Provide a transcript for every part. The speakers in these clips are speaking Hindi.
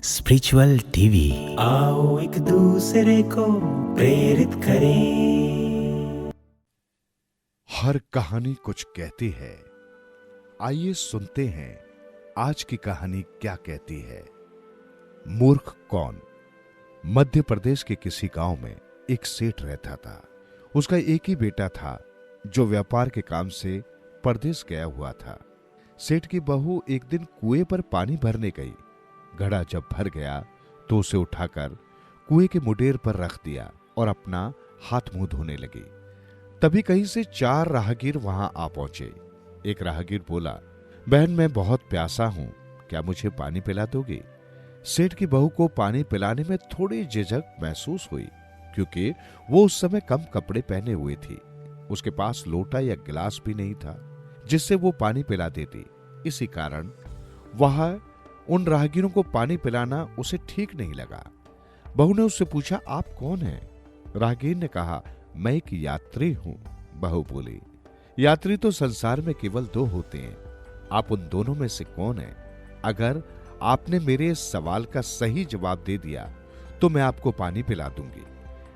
Spiritual TV. आओ एक दूसरे को प्रेरित करें। हर कहानी कुछ कहती है। आइए सुनते हैं आज की कहानी क्या कहती है। मूर्ख कौन। मध्य प्रदेश के किसी गांव में एक सेठ रहता था। उसका एक ही बेटा था जो व्यापार के काम से परदेश गया हुआ था। सेठ की बहू एक दिन कुएं पर पानी भरने गई। घड़ा जब भर गया तो उसे उठाकर कुएं के मुडेर पर रख दिया और अपना हाथ मुंह धोने लगी। तभी कहीं से 4 राहगीर वहां आ पहुंचे। एक राहगीर बोला, बहन मैं बहुत प्यासा हूं, क्या मुझे पानी पिला दोगे? सेठ की बहू को पानी पिलाने में थोड़ी झिझक महसूस हुई क्योंकि वो उस समय कम कपड़े पहने हुए थी। उसके पास लोटा या गिलास भी नहीं था जिससे वो पानी पिला देती। इसी कारण वह उन राहगीरों को पानी पिलाना उसे ठीक नहीं लगा। बहू ने उससे पूछा, आप कौन हैं? राहगीर ने कहा, मैं एक यात्री हूं। बहू बोली, यात्री तो संसार में केवल 2 होते हैं, आप उन दोनों में से कौन हैं? अगर आपने मेरे इस सवाल का सही जवाब दे दिया तो मैं आपको पानी पिला दूंगी,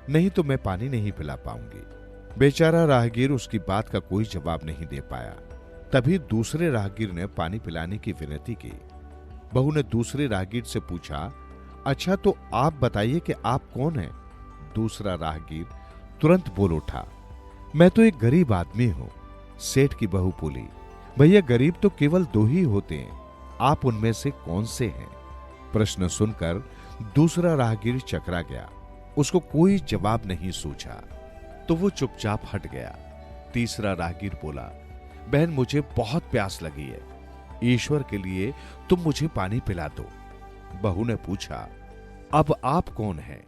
नहीं तो मैं पानी नहीं पिला पाऊंगी। बेचारा राहगीर उसकी बात का कोई जवाब नहीं दे पाया। तभी दूसरे राहगीर ने पानी पिलाने की विनती की। बहू ने दूसरे राहगीर से पूछा, अच्छा तो आप बताइए कि आप कौन हैं? दूसरा राहगीर तुरंत बोल उठा, मैं तो एक गरीब आदमी हूं। सेठ की बहू बोली, भैया गरीब तो केवल 2 ही होते हैं, आप उनमें से कौन से हैं? प्रश्न सुनकर दूसरा राहगीर चकरा गया। उसको कोई जवाब नहीं सूझा तो वो चुपचाप हट गया। तीसरा राहगीर बोला, बहन मुझे बहुत प्यास लगी है, ईश्वर के लिए तुम मुझे पानी पिला दो। बहू ने पूछा, अब आप कौन हैं?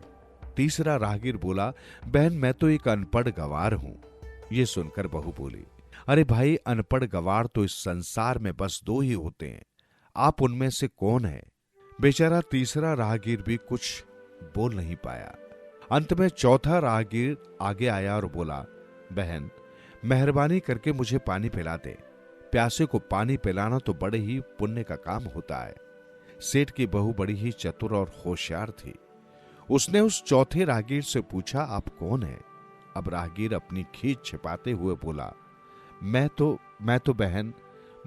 तीसरा राहगीर बोला, बहन मैं तो एक अनपढ़ गवार हूं। ये सुनकर बहू बोली, अरे भाई अनपढ़ गवार तो इस संसार में बस 2 ही होते हैं, आप उनमें से कौन है? बेचारा तीसरा राहगीर भी कुछ बोल नहीं पाया। अंत में चौथा राहगीर आगे आया और बोला, बहन मेहरबानी करके मुझे पानी पिला दे, प्यासे को पानी पिलाना तो बड़े ही पुण्य का काम होता है। सेठ की बहू बड़ी ही चतुर और होशियार थी। उसने उस चौथे राहगीर से पूछा, आप कौन हैं? अब राहगीर अपनी खींच छिपाते हुए बोला, मैं तो बहन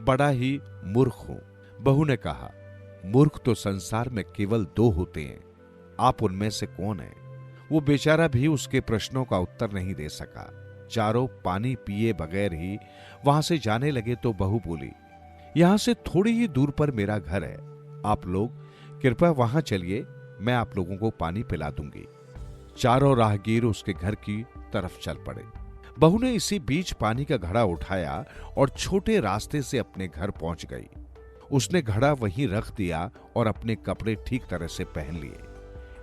बड़ा ही मूर्ख हूं। बहू ने कहा, मूर्ख तो संसार में केवल 2 होते हैं, आप उनमें से कौन हैं? वो बेचारा भी उसके प्रश्नों का उत्तर नहीं दे सका। चारों पानी पिए बगैर ही वहां से जाने लगे तो बहू बोली, यहां से थोड़ी ही दूर पर मेरा घर है, आप लोग कृपया वहां चलिए, मैं आप लोगों को पानी पिला दूंगी। चारों राहगीर उसके घर की तरफ चल पड़े। बहू ने इसी बीच पानी का घड़ा उठाया और छोटे रास्ते से अपने घर पहुंच गई। उसने घड़ा वहीं रख दिया और अपने कपड़े ठीक तरह से पहन लिए।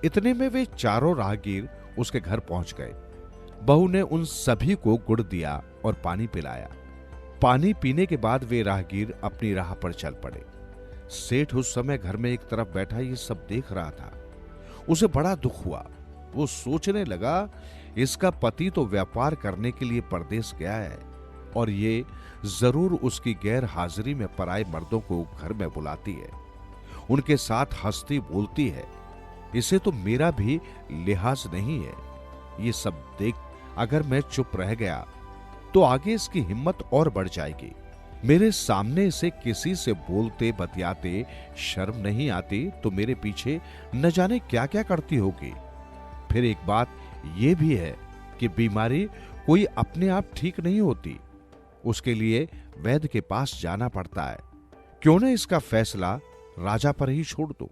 इतने में वे चारों राहगीर उसके घर पहुंच गए। बहू ने उन सभी को गुड़ दिया और पानी पिलाया। पानी पीने के बाद वे राहगीर अपनी राह पर चल पड़े। सेठ उस समय घर में एक तरफ बैठा ये सब देख रहा था। उसे बड़ा दुख हुआ। वो सोचने लगा, इसका पति तो व्यापार करने के लिए परदेश गया है और ये जरूर उसकी गैर हाजिरी में पराए मर्दों को घर में बुलाती है, उनके साथ हंसती बोलती है। इसे तो मेरा भी लिहाज नहीं है। ये सब देख अगर मैं चुप रह गया तो आगे इसकी हिम्मत और बढ़ जाएगी। मेरे सामने से किसी से बोलते बतियाते शर्म नहीं आती तो मेरे पीछे न जाने क्या क्या करती होगी। फिर एक बात यह भी है कि बीमारी कोई अपने आप ठीक नहीं होती, उसके लिए वैद्य के पास जाना पड़ता है। क्यों न इसका फैसला राजा पर ही छोड़ दूं।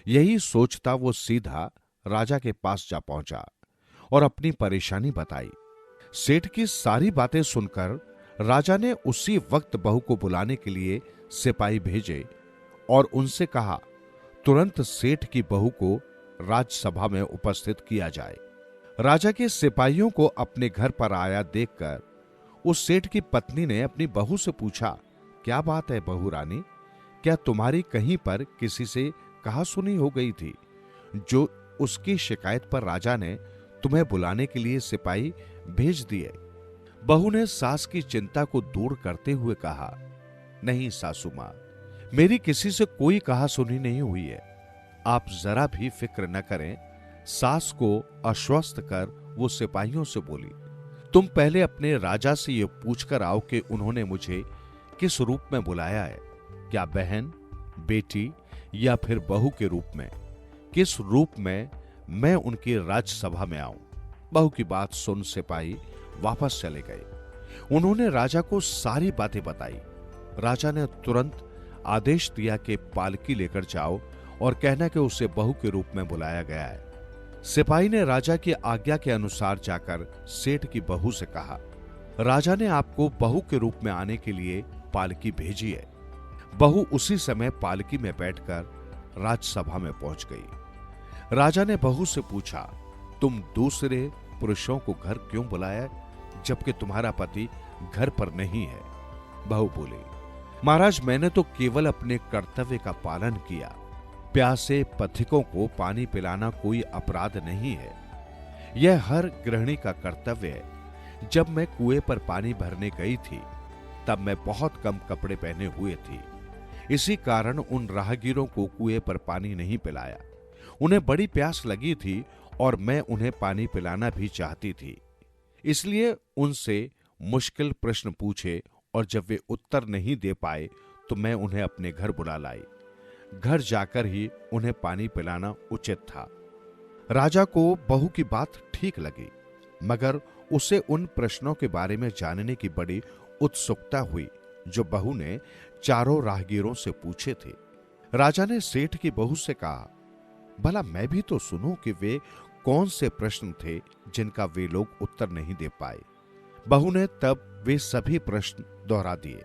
यही सोचता वो सीधा राजा के पास जा पहुंचा और अपनी परेशानी बताई। सेठ की सारी बातें सुनकर राजा ने उसी वक्त बहू को बुलाने के लिए सिपाही भेजे और उनसे कहा, तुरंत सेठ की बहू को राजसभा में उपस्थित किया जाए। राजा के सिपाहियों को अपने घर पर आया देखकर उस सेठ की पत्नी ने अपनी बहू से पूछा, क्या बात है बहू रानी, क्या तुम्हारी कहीं पर किसी से कहा सुनी हो गई थी जो उसकी शिकायत पर राजा ने तुम्हें बुलाने के लिए सिपाही भेज दिए? बहू ने सास की चिंता को दूर करते हुए कहा, नहीं सासू मां, मेरी किसी से कोई कहा सुनी नहीं हुई है। आप जरा भी फिक्र न करें। सास को आश्वस्त कर वो सिपाहियों से बोली, तुम पहले अपने राजा से ये पूछकर आओ कि उन्होंने मुझे किस रूप में बुलाया है, क्या बहन, बेटी या फिर बहू के रूप में, किस रूप में मैं उनकी राजसभा में आऊं। बहू की बात सुन सिपाही वापस चले गए। उन्होंने राजा को सारी बातें बताई। राजा ने तुरंत आदेश दिया कि पालकी लेकर जाओ और कहना कि उसे बहू के रूप में बुलाया गया है। सिपाही ने राजा की आज्ञा के अनुसार जाकर सेठ की बहू से कहा, राजा ने आपको बहू के रूप में आने के लिए पालकी भेजी है। बहू उसी समय पालकी में बैठकर राजसभा में पहुंच गई। राजा ने बहू से पूछा, तुम दूसरे पुरुषों को घर क्यों बुलाया जबकि तुम्हारा पति घर पर नहीं है? बहू बोली, महाराज, मैंने तो केवल अपने कर्तव्य का पालन किया। प्यासे पथिकों को पानी पिलाना कोई अपराध नहीं है। यह हर गृहिणी का कर्तव्य है। जब मैं कुएं पर पानी भरने गई थी तब मैं बहुत कम कपड़े पहने हुए थी। इसी कारण उन राहगीरों को कुएं पर पानी नहीं पिलाया। उन्हें बड़ी प्यास लगी थी और मैं उन्हें पानी पिलाना भी चाहती थी। इसलिए उनसे मुश्किल प्रश्न पूछे और जब वे उत्तर नहीं दे पाए तो मैं उन्हें अपने घर बुला लाई। घर जाकर ही उन्हें पानी पिलाना उचित था। राजा को बहू की बात ठीक लगी, मगर उसे उन प्रश्नों के बारे में जानने की बड़ी उत्सुकता हुई जो बहू ने चारों राहगीरों से पूछे थे। राजा ने सेठ की बहू से कहा, भला मैं भी तो सुनूं कि वे कौन से प्रश्न थे जिनका वे लोग उत्तर नहीं दे पाए। बहू ने तब वे सभी प्रश्न दोहरा दिए।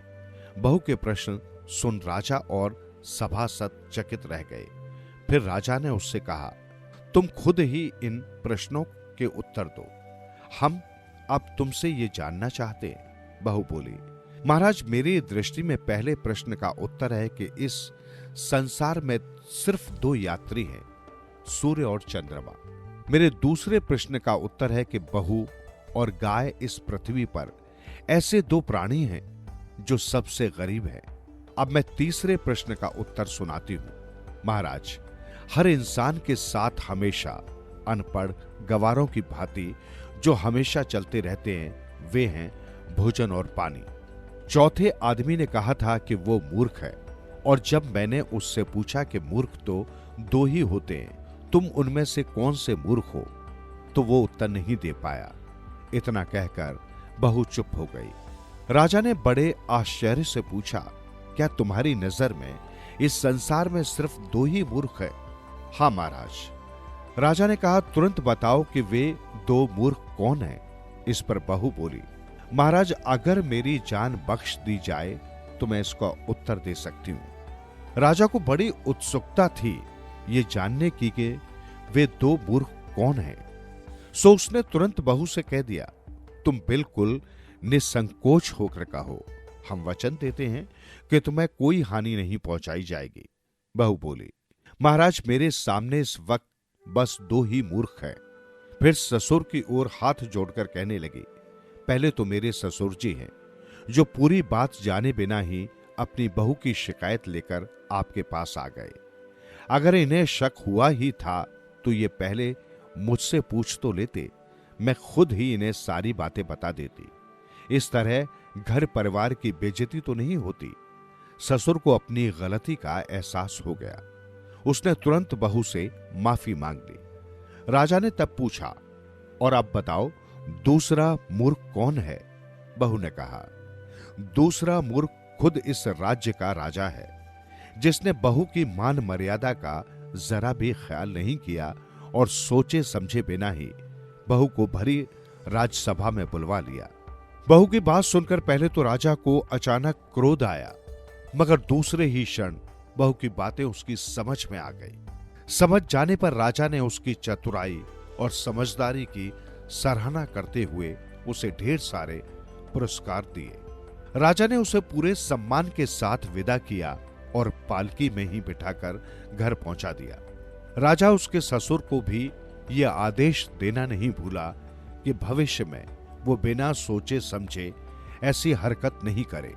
बहू के प्रश्न सुन राजा और सभासद चकित रह गए। फिर राजा ने उससे कहा, तुम खुद ही इन प्रश्नों के उत्तर दो, हम अब तुमसे ये जानना चाहते हैं। बहू बोली, महाराज, मेरी दृष्टि में पहले प्रश्न का उत्तर है कि इस संसार में सिर्फ दो यात्री हैं, सूर्य और चंद्रमा। मेरे दूसरे प्रश्न का उत्तर है कि बहू और गाय इस पृथ्वी पर ऐसे दो प्राणी हैं जो सबसे गरीब हैं। अब मैं तीसरे प्रश्न का उत्तर सुनाती हूं। महाराज, हर इंसान के साथ हमेशा अनपढ़ गवारों की भांति जो हमेशा चलते रहते हैं वे हैं भोजन और पानी। चौथे आदमी ने कहा था कि वो मूर्ख है, और जब मैंने उससे पूछा कि मूर्ख तो दो ही होते हैं, तुम उनमें से कौन से मूर्ख हो, तो वो उत्तर नहीं दे पाया। इतना कहकर बहू चुप हो गई। राजा ने बड़े आश्चर्य से पूछा, क्या तुम्हारी नजर में इस संसार में सिर्फ दो ही मूर्ख है? हाँ महाराज। राजा ने कहा, तुरंत बताओ कि वे दो मूर्ख कौन हैं? इस पर बहू बोली, महाराज, अगर मेरी जान बख्श दी जाए तो मैं इसका उत्तर दे सकती हूं। राजा को बड़ी उत्सुकता थी ये जानने की कि वे दो मूर्ख कौन हैं। सो उसने तुरंत बहू से कह दिया, तुम बिल्कुल निसंकोच होकर कहो, हम वचन देते हैं कि तुम्हें कोई हानि नहीं पहुंचाई जाएगी। बहू बोली, महाराज, मेरे सामने इस वक्त बस दो ही मूर्ख हैं। फिर ससुर की ओर हाथ जोड़कर कहने लगी, पहले तो मेरे ससुर जी हैं जो पूरी बात जाने बिना ही अपनी बहू की शिकायत लेकर आपके पास आ गए। अगर इन्हें शक हुआ ही था तो ये पहले मुझसे पूछ तो लेते, मैं खुद ही इन्हें सारी बातें बता देती। इस तरह घर परिवार की बेइज्जती तो नहीं होती। ससुर को अपनी गलती का एहसास हो गया। उसने तुरंत बहू से माफी मांग ली। राजा ने तब पूछा, और अब बताओ दूसरा मूर्ख कौन है? बहू ने कहा, दूसरा मूर्ख खुद इस राज्य का राजा है, जिसने बहू की मान मर्यादा का जरा भी ख्याल नहीं किया और सोचे समझे बिना ही बहू को भरी राजसभा में बुलवा लिया। बहू की बात सुनकर पहले तो राजा को अचानक क्रोध आया, मगर दूसरे ही क्षण बहू की बातें उसकी समझ में आ गई। समझ जाने पर राजा ने उसकी चतुराई और समझदारी की सराहना करते हुए उसे ढेर सारे पुरस्कार दिए। राजा ने उसे पूरे सम्मान के साथ विदा किया और पालकी में ही बिठाकर घर पहुंचा दिया। राजा उसके ससुर को भी यह आदेश देना नहीं भूला कि भविष्य में वो बिना सोचे समझे ऐसी हरकत नहीं करे।